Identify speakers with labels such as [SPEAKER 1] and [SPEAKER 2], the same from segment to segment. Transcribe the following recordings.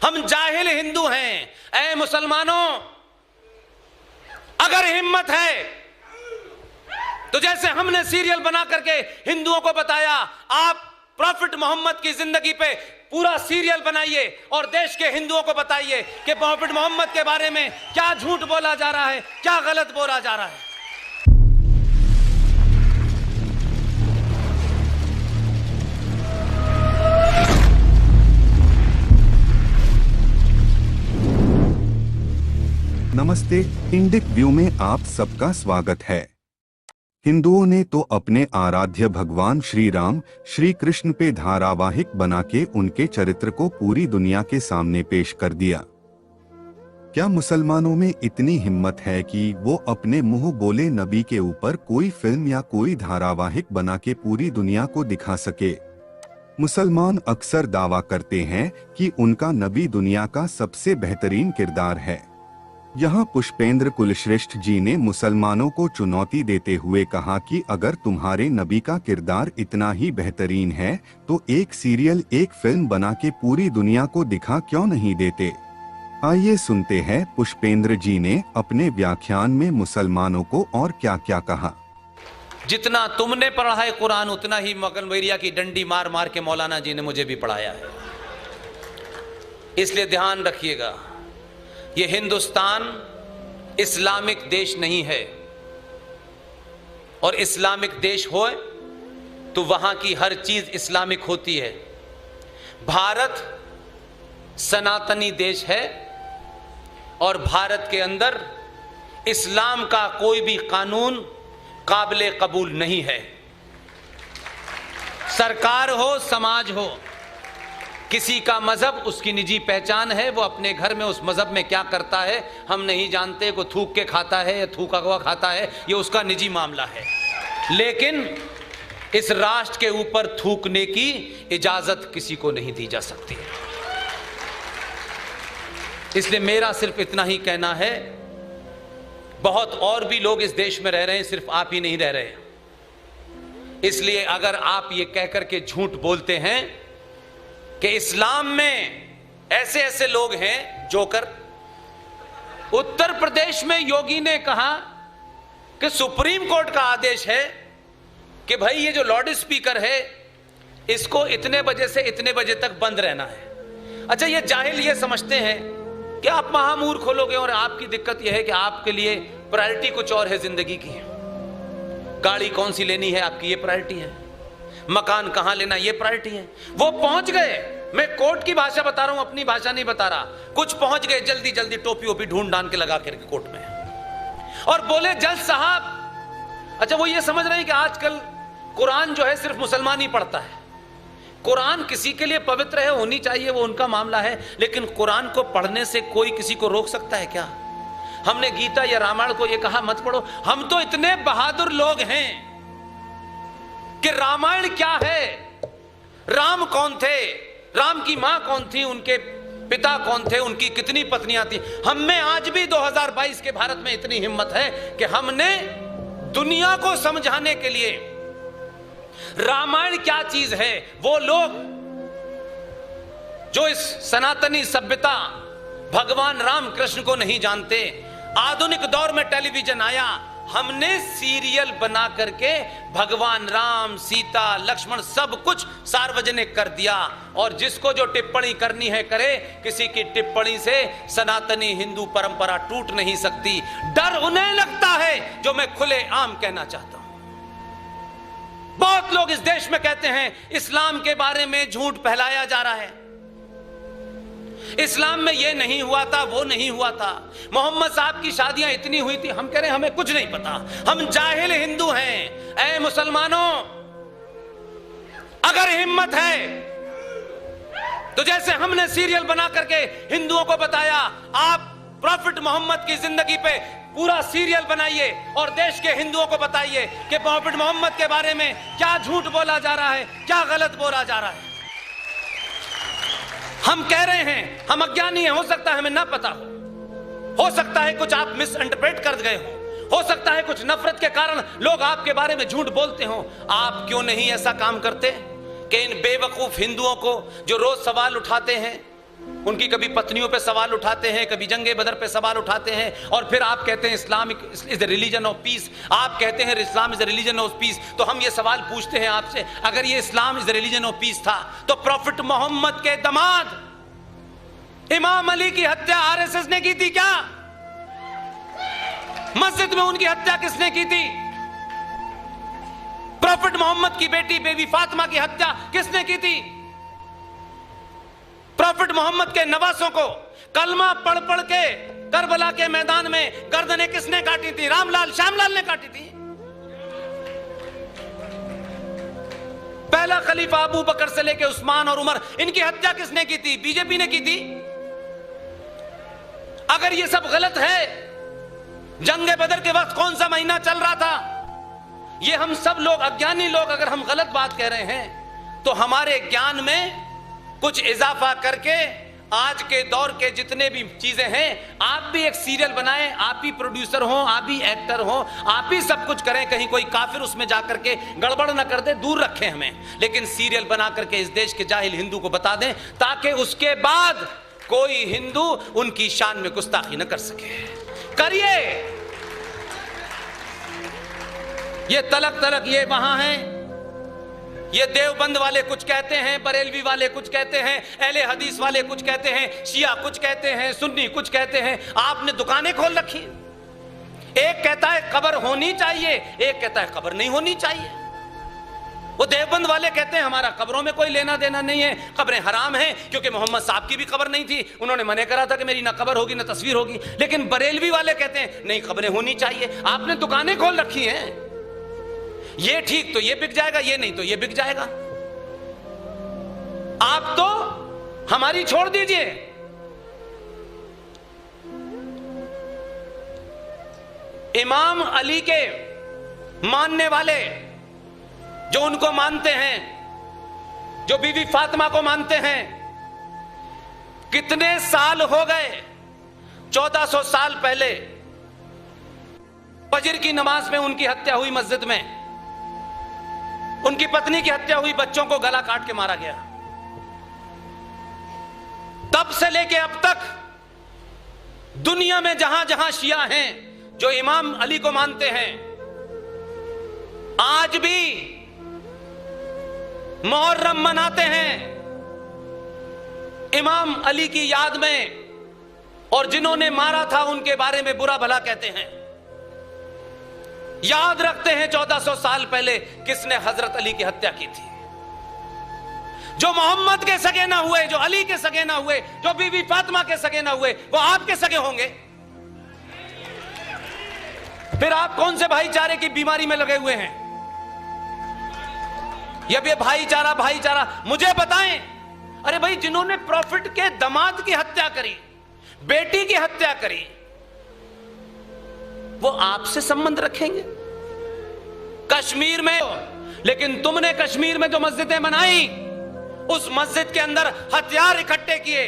[SPEAKER 1] हम जाहिल हिंदू हैं। ऐ मुसलमानों, अगर हिम्मत है तो जैसे हमने सीरियल बना करके हिंदुओं को बताया, आप प्रॉफिट मोहम्मद की जिंदगी पे पूरा सीरियल बनाइए और देश के हिंदुओं को बताइए कि प्रॉफिट मोहम्मद के बारे में क्या झूठ बोला जा रहा है, क्या गलत बोला जा रहा है।
[SPEAKER 2] नमस्ते, इंडिक व्यू में आप सबका स्वागत है। हिंदुओं ने तो अपने आराध्य भगवान श्री राम, श्री कृष्ण पे धारावाहिक बना के उनके चरित्र को पूरी दुनिया के सामने पेश कर दिया। क्या मुसलमानों में इतनी हिम्मत है कि वो अपने मुंह बोले नबी के ऊपर कोई फिल्म या कोई धारावाहिक बना के पूरी दुनिया को दिखा सके? मुसलमान अक्सर दावा करते हैं कि उनका नबी दुनिया का सबसे बेहतरीन किरदार है। यहाँ पुष्पेंद्र कुलश्रेष्ठ जी ने मुसलमानों को चुनौती देते हुए कहा कि अगर तुम्हारे नबी का किरदार इतना ही बेहतरीन है तो एक सीरियल, एक फिल्म बना के पूरी दुनिया को दिखा क्यों नहीं देते? आइए सुनते हैं पुष्पेंद्र जी ने अपने व्याख्यान में मुसलमानों को और क्या क्या कहा।
[SPEAKER 1] जितना तुमने पढ़ा है कुरान, उतना ही मगनवैरिया की डंडी मार मार के मौलाना जी ने मुझे भी पढ़ाया है। इसलिए ध्यान रखिएगा, ये हिंदुस्तान इस्लामिक देश नहीं है, और इस्लामिक देश हो तो वहां की हर चीज इस्लामिक होती है। भारत सनातनी देश है और भारत के अंदर इस्लाम का कोई भी कानून काबिले कबूल नहीं है। सरकार हो, समाज हो, किसी का मजहब उसकी निजी पहचान है। वो अपने घर में उस मजहब में क्या करता है हम नहीं जानते। को थूक के खाता है या थूका हुआ खाता है, ये उसका निजी मामला है। लेकिन इस राष्ट्र के ऊपर थूकने की इजाजत किसी को नहीं दी जा सकती। इसलिए मेरा सिर्फ इतना ही कहना है, बहुत और भी लोग इस देश में रह रहे हैं, सिर्फ आप ही नहीं रह रहे। इसलिए अगर आप ये कहकर के झूठ बोलते हैं कि इस्लाम में ऐसे ऐसे लोग हैं जोकर। उत्तर प्रदेश में योगी ने कहा कि सुप्रीम कोर्ट का आदेश है कि भाई ये जो लाउड स्पीकर है इसको इतने बजे से इतने बजे तक बंद रहना है। अच्छा, ये जाहिल ये समझते हैं कि आप महामूर्ख खोलोगे, और आपकी दिक्कत यह है कि आपके लिए प्रायोरिटी कुछ और है जिंदगी की। गाड़ी कौन सी लेनी है आपकी, ये प्रायोरिटी है। मकान कहां लेना, ये प्रायोरिटी है। वो पहुंच गए, मैं कोर्ट की भाषा बता रहा हूं, अपनी भाषा नहीं बता रहा। कुछ पहुंच गए, जल्दी जल्दी टोपी ओपी ढूंढ डांड के लगा करके कोर्ट में, और बोले जज साहब। अच्छा, वो ये समझ रहे हैं कि आजकल कुरान जो है सिर्फ मुसलमान ही पढ़ता है। कुरान किसी के लिए पवित्र है, होनी चाहिए, वो उनका मामला है, लेकिन कुरान को पढ़ने से कोई किसी को रोक सकता है क्या? हमने गीता या रामायण को ये कहा मत पढ़ो। हम तो इतने बहादुर लोग हैं कि रामायण क्या है, राम कौन थे, राम की मां कौन थी, उनके पिता कौन थे, उनकी कितनी पत्नियां थी। हम में आज भी 2022 के भारत में इतनी हिम्मत है कि हमने दुनिया को समझाने के लिए रामायण क्या चीज है, वो लोग जो इस सनातनी सभ्यता भगवान राम कृष्ण को नहीं जानते। आधुनिक दौर में टेलीविजन आया, हमने सीरियल बना करके भगवान राम, सीता, लक्ष्मण सब कुछ सार्वजनिक कर दिया, और जिसको जो टिप्पणी करनी है करे। किसी की टिप्पणी से सनातनी हिंदू परंपरा टूट नहीं सकती। डर उन्हें लगता है जो मैं खुले आम कहना चाहता हूं। बहुत लोग इस देश में कहते हैं इस्लाम के बारे में झूठ फैलाया जा रहा है, इस्लाम में ये नहीं हुआ था, वो नहीं हुआ था, मोहम्मद साहब की शादियां इतनी हुई थी। हम कह रहे हैं हमें कुछ नहीं पता, हम जाहिल हिंदू हैं। ऐ मुसलमानों, अगर हिम्मत है तो जैसे हमने सीरियल बना करके हिंदुओं को बताया, आप प्रॉफिट मोहम्मद की जिंदगी पे पूरा सीरियल बनाइए और देश के हिंदुओं को बताइए कि प्रॉफिट मोहम्मद के बारे में क्या झूठ बोला जा रहा है, क्या गलत बोला जा रहा है। हम कह रहे हैं, हम अज्ञानी हैं, हो सकता है हमें ना पता हो सकता है कुछ आप मिस इंटरप्रेट कर गए हो सकता है कुछ नफरत के कारण लोग आपके बारे में झूठ बोलते हो। आप क्यों नहीं ऐसा काम करते कि इन बेवकूफ हिंदुओं को जो रोज सवाल उठाते हैं उनकी कभी पत्नियों पे सवाल उठाते हैं, कभी जंगे बदर पे सवाल उठाते हैं, और फिर आप कहते हैं Islam is the religion of peace. आप कहते हैं Islam is the religion of peace. तो हम ये सवाल पूछते हैं आपसे, अगर ये Islam is the religion of peace था तो प्रॉफिट मोहम्मद के दामाद इमाम अली की हत्या आरएसएस ने की थी क्या? मस्जिद में उनकी हत्या किसने की थी? प्रॉफिट मोहम्मद की बेटी बेबी फातिमा की हत्या किसने की थी? प्रॉफिट मोहम्मद के नवासों को कलमा पढ़ पढ़ के करबला के मैदान में गर्दनें किसने काटी थी? रामलाल श्यामलाल ने काटी थी। पहला खलीफा अबू बकर से लेके उस्मान और उमर, इनकी हत्या किसने की थी? बीजेपी ने की थी। अगर ये सब गलत है, जंगे बदर के वक्त कौन सा महीना चल रहा था? ये हम सब लोग अज्ञानी लोग अगर हम गलत बात कह रहे हैं तो हमारे ज्ञान में कुछ इजाफा करके आज के दौर के जितने भी चीजें हैं, आप भी एक सीरियल बनाएं, आप ही प्रोड्यूसर हो, आप ही एक्टर हो, आप ही सब कुछ करें, कहीं कोई काफिर उसमें जाकर के गड़बड़ ना कर दे, दूर रखें हमें, लेकिन सीरियल बना करके इस देश के जाहिल हिंदू को बता दें ताकि उसके बाद कोई हिंदू उनकी शान में गुस्ताखी न कर सके। करिए। ये तलक तलक ये वहां है, ये देवबंद वाले कुछ कहते हैं, बरेलवी वाले कुछ कहते हैं, अहले हदीस वाले कुछ कहते हैं, शिया कुछ कहते हैं, सुन्नी कुछ कहते हैं। आपने दुकानें खोल रखी। एक कहता है कब्र होनी चाहिए, एक कहता है कब्र नहीं होनी चाहिए। वो देवबंद वाले कहते हैं हमारा कब्रों में कोई लेना देना नहीं है, कब्रें हराम हैं, क्योंकि मोहम्मद साहब की भी कब्र नहीं थी, उन्होंने मने करा था कि मेरी ना कब्र होगी ना तस्वीर होगी। लेकिन बरेलवी वाले कहते हैं नहीं, कब्रें होनी चाहिए। आपने दुकानें खोल रखी हैं, ये ठीक तो ये बिक जाएगा, ये नहीं तो ये बिक जाएगा। आप तो हमारी छोड़ दीजिए। इमाम अली के मानने वाले जो उनको मानते हैं, जो बीवी फातिमा को मानते हैं, कितने साल हो गए? 1400 साल पहले फजर की नमाज में उनकी हत्या हुई, मस्जिद में उनकी पत्नी की हत्या हुई, बच्चों को गला काट के मारा गया। तब से लेके अब तक दुनिया में जहां जहां शिया हैं जो इमाम अली को मानते हैं, आज भी मुहर्रम मनाते हैं इमाम अली की याद में, और जिन्होंने मारा था उनके बारे में बुरा भला कहते हैं। याद रखते हैं 1400 साल पहले किसने हजरत अली की हत्या की थी। जो मोहम्मद के सगे ना हुए, जो अली के सगे ना हुए, जो बीवी फातिमा के सगे ना हुए, वो आपके सगे होंगे। फिर आप कौन से भाईचारे की बीमारी में लगे हुए हैं? ये भाईचारा भाईचारा मुझे बताएं। अरे भाई, जिन्होंने प्रॉफिट के दामाद की हत्या करी, बेटी की हत्या करी, वो आपसे संबंध रखेंगे कश्मीर में? लेकिन तुमने कश्मीर में जो मस्जिदें बनाई, उस मस्जिद के अंदर हथियार इकट्ठे किए,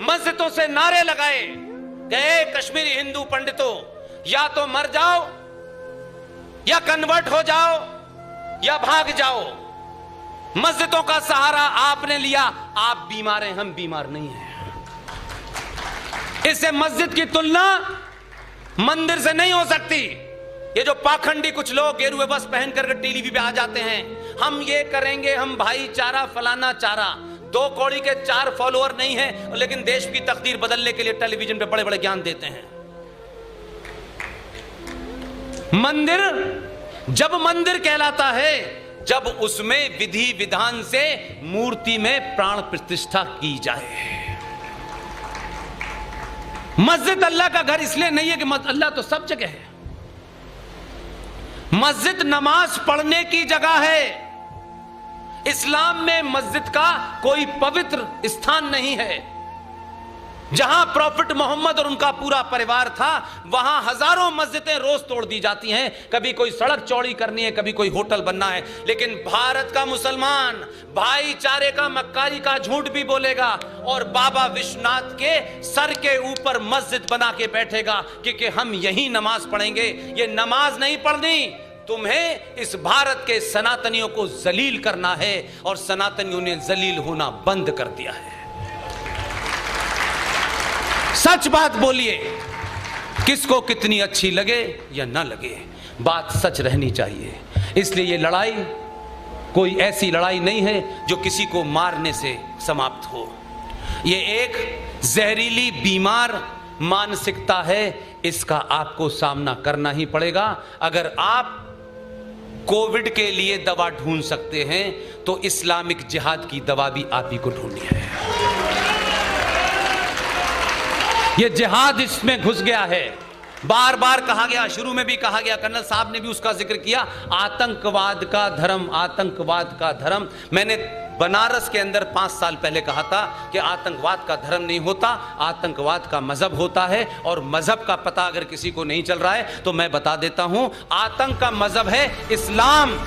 [SPEAKER 1] मस्जिदों से नारे लगाए, गए कश्मीरी हिंदू पंडितों, या तो मर जाओ, या कन्वर्ट हो जाओ, या भाग जाओ। मस्जिदों का सहारा आपने लिया। आप बीमार हैं, हम बीमार नहीं हैं। इससे मस्जिद की तुलना मंदिर से नहीं हो सकती। ये जो पाखंडी कुछ लोग गेरुए बस पहन कर टीवी पे आ जाते हैं, हम ये करेंगे, हम भाईचारा फलाना चारा, 2 कौड़ी के 4 फॉलोअर नहीं है, लेकिन देश की तकदीर बदलने के लिए टेलीविजन पे बड़े बड़े ज्ञान देते हैं। मंदिर जब मंदिर कहलाता है जब उसमें विधि विधान से मूर्ति में प्राण प्रतिष्ठा की जाए। मस्जिद अल्लाह का घर इसलिए नहीं है कि अल्लाह तो सब जगह है। मस्जिद नमाज पढ़ने की जगह है। इस्लाम में मस्जिद का कोई पवित्र स्थान नहीं है। जहां प्रॉफिट मोहम्मद और उनका पूरा परिवार था, वहां हजारों मस्जिदें रोज तोड़ दी जाती हैं। कभी कोई सड़क चौड़ी करनी है, कभी कोई होटल बनना है, लेकिन भारत का मुसलमान भाईचारे का मक्कारी का झूठ भी बोलेगा और बाबा विश्वनाथ के सर के ऊपर मस्जिद बना के बैठेगा क्योंकि हम यही नमाज पढ़ेंगे। ये नमाज नहीं पढ़नी, तुम्हें इस भारत के सनातनियों को जलील करना है, और सनातनियों ने जलील होना बंद कर दिया है। सच बात बोलिए, किसको कितनी अच्छी लगे या ना लगे, बात सच रहनी चाहिए। इसलिए ये लड़ाई कोई ऐसी लड़ाई नहीं है जो किसी को मारने से समाप्त हो। ये एक जहरीली बीमार मानसिकता है, इसका आपको सामना करना ही पड़ेगा। अगर आप कोविड के लिए दवा ढूंढ सकते हैं तो इस्लामिक जिहाद की दवा भी आप ही को ढूंढनी है। ये जिहाद इसमें घुस गया है, बार बार कहा गया, शुरू में भी कहा गया, कर्नल साहब ने भी उसका जिक्र किया, आतंकवाद का धर्म, आतंकवाद का धर्म। मैंने बनारस के अंदर 5 साल पहले कहा था कि आतंकवाद का धर्म नहीं होता, आतंकवाद का मजहब होता है। और मजहब का पता अगर किसी को नहीं चल रहा है तो मैं बता देता हूं, आतंक का मजहब है इस्लाम।